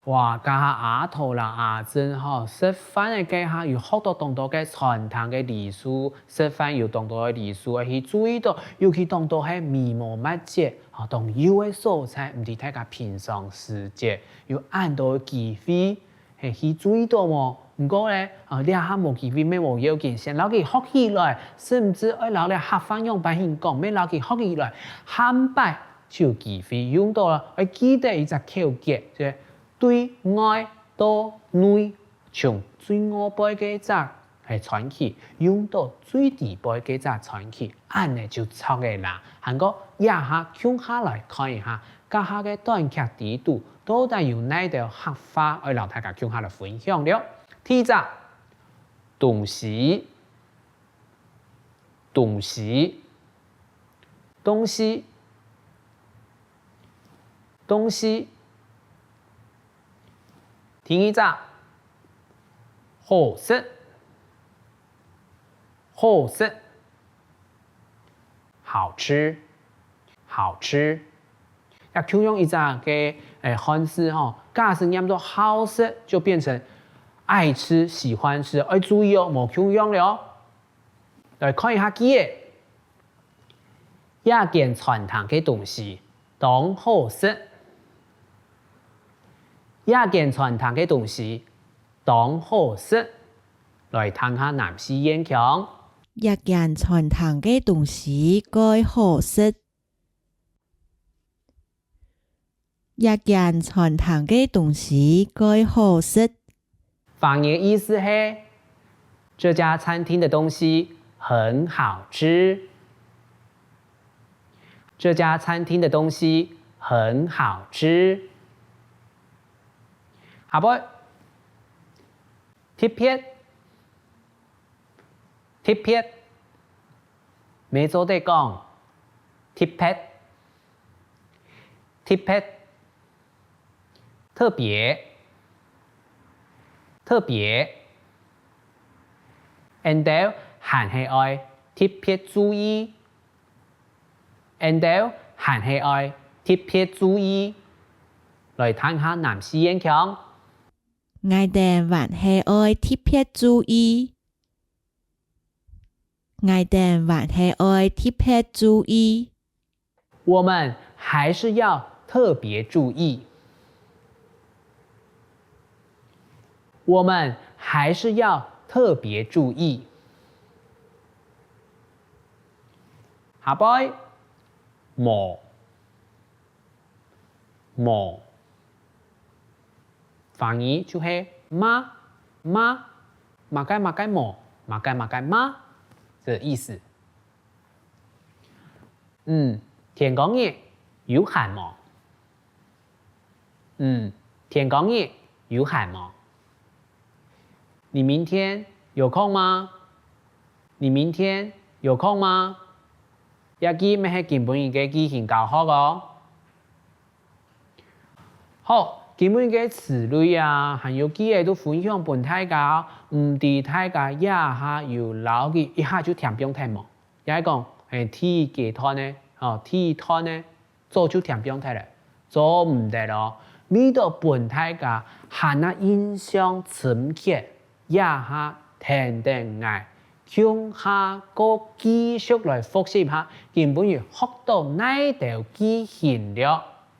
哇，家下阿头啦阿珍吼，食饭的家下有好多当多嘅传统嘅礼数，食饭有当多嘅礼数，去注意到，尤其当多係眉毛末节，吼，当有嘅素菜，唔係大家平常时节，有按到机会，係去注意到喎。唔過咧，你下冇機會咩冇要緊，先攞佢學起來，甚至愛攞嚟客飯用白先講，咩攞佢學起來，喊拜就機會用到啦。我記得一隻口訣，即係對外到內，從最外背嘅隻係傳起，用到最底背嘅隻傳起，按呢就錯嘅啦。韓國一下向下來看一下，家下嘅短劇地圖到底有哪條客話，我留大家向下來分享了。第一隻東西，東西，東西，東西。第二隻好食，好食，好吃，好吃。要就用一隻嘅漢字吼，假使念做好食，就變成愛吃、喜歡吃，要注意哦，冇咁樣了。來看一下記嘅，一件傳統嘅東西當好食，一件傳統嘅東西當好食。來聽下南市演講，一件傳統嘅東西該好食，一件傳統嘅東西該好食。翻譯意思係，這家餐廳的東西很好吃。這家餐廳的東西很好吃。下輩，貼片，貼片，沒做得講，貼片，貼片，特別。特別，然後還係愛特別注意，然後還係愛特別注意。來聽下南市演講，我哋還係愛特別注意，我哋還係愛特別注意。我們還是要特別注意。我們還是要特別注意。下輩，冇，冇，翻譯就係嘛嘛，嘛該嘛該冇，嘛該嘛該嘛，這個意思。天公爺有喊冇？天公爺有喊冇？你明天有空嗎？你明天有空嗎？一記咪係基本嘅記型教學個。好，基本嘅詞類啊，還有記嘅都分享俾大家，唔知大家一下有留意，一下就填標題冇。也係講係第幾趟呢？第一趟呢，做就填標題咧，做唔得咯。咪到俾大家係那印象深刻。一下停定挨，向下個繼續來複習下，根本要學到哪條記型了。